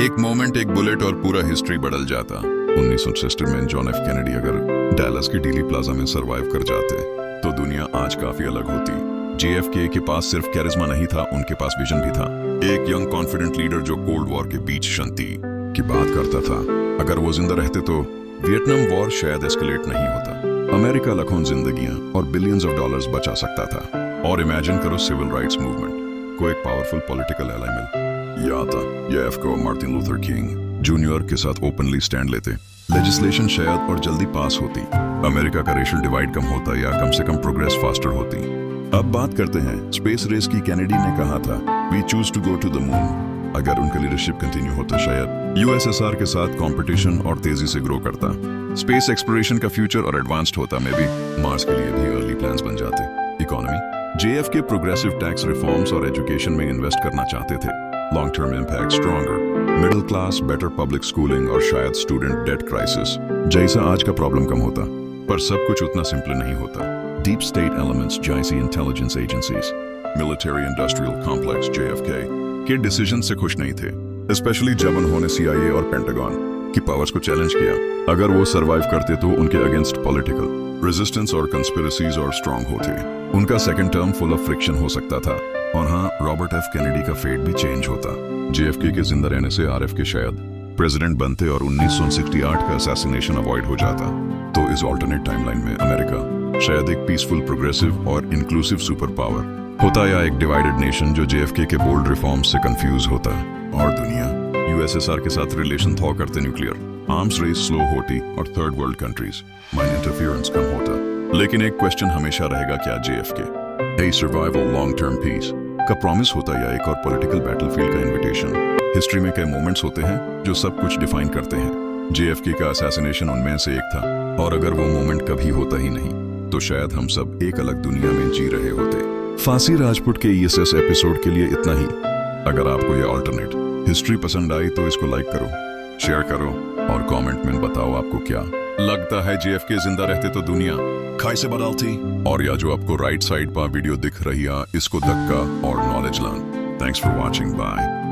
एक मोमेंट, एक बुलेट और पूरा हिस्ट्री बदल जाता। 1960 में जॉन एफ कैनेडी अगर डैलस की डीली प्लाजा में सरवाइव कर जाते तो दुनिया आज काफी अलग होती। JFK के पास सिर्फ कैरिज्मा नहीं था, उनके पास विजन भी था। एक यंग कॉन्फिडेंट लीडर जो कोल्ड वॉर के बीच शांति की बात करता था। अगर वो जिंदा रहते तो वियतनाम वॉर शायद एस्केलेट नहीं होता। अमेरिका लाखों जिंदगियां और बिलियंस ऑफ डॉलर्स बचा सकता था। और इमेजिन करो सिविल राइट्स मूवमेंट को एक पावरफुल पॉलिटिकल एलाई मिल या था। JFK और मार्टिन लूथर किंग जूनियर के साथ ओपनली स्टैंड लेते। लेजिस्लेशन शायद और जल्दी पास होती। अमेरिका का रेशियल डिवाइड कम होता या कम से कम प्रोग्रेस फास्टर होती। अब बात करते हैं स्पेस रेस की। कैनेडी ने कहा था we choose to go to the moon. अगर उनका लीडरशिप कंटिन्यू होता शायद USSR के साथ कंपटीशन और तेजी से ग्रो करता। स्पेस एक्सप्लोरेशन का फ्यूचर और एडवांस्ड होता। मे बी मार्स के लिए भी अर्ली प्लान्स बन जाते। Economy, JFK progressive tax reforms और एजुकेशन में इन्वेस्ट करना चाहते थे। Long term impact stronger, middle class, better public schooling और शायद स्टूडेंट डेट क्राइसिस जैसा आज का प्रॉब्लम कम होता। पर सब कुछ उतना सिंपल नहीं होता। डीप स्टेट एलिमेंट्स जैसी intelligence agencies, military industrial complex JFK के डिसीजन से खुश नहीं थे, स्पेशली जब उन्होंने CIA और पेंटागन की पावर्स को चैलेंज किया। अगर वो सरवाइव करते तो उनके अगेंस्ट पॉलिटिकल रेजिस्टेंस और कंस्पिरेसीज और स्ट्रांग होते। उनका second term full of friction हो सकता था। और हाँ, रॉबर्ट F कैनेडी का फेट भी चेंज होता। JFK के जिंदा रहने से RFK शायद प्रेसिडेंट बनते और 1968 का असैसिनेशन अवॉइड हो जाता। तो इस ऑल्टरनेट टाइमलाइन में अमेरिका शायद एक पीसफुल, प्रोग्रेसिव और इंक्लूसिव सुपर पावर होता या एक डिवाइडेड नेशन जो JFK के बोल्ड रिफॉर्म्स से कंफ्यूज होता। और दुनिया USSR के साथ रिलेशन थॉ करते, न्यूक्लियर आर्म्स रेस स्लो होती और थर्ड वर्ल्ड कंट्रीज माइन इंटरफेरेंस कम होता। लेकिन एक क्वेश्चन हमेशा रहेगा, क्या JFK a survival long term peace का प्रॉमिस होता या एक और पॉलिटिकल बैटलफील्ड का इन्विटेशन? हिस्ट्री में कई मोमेंट्स होते हैं जो सब कुछ डिफाइन करते हैं। JFK का असैसिनेशन उनमें से एक था। और अगर वो मोमेंट कभी होता ही नहीं तो शायद हम सब एक अलग दुनिया में जी रहे होते। फांसी राजपूत के ESS एपिसोड के लिए इतना ही। अगर आपको ये ऑल्टरनेट हिस्ट्री पसंद आई तो इसको लाइक करो, शेयर करो और कमेंट में बताओ आपको क्या लगता है। JFK जिंदा रहते तो दुनिया खाई से बदलती। और या जो आपको राइट साइड पर वीडियो दिख रही है इसको धक्का और knowledge learn. Thanks for watching, bye.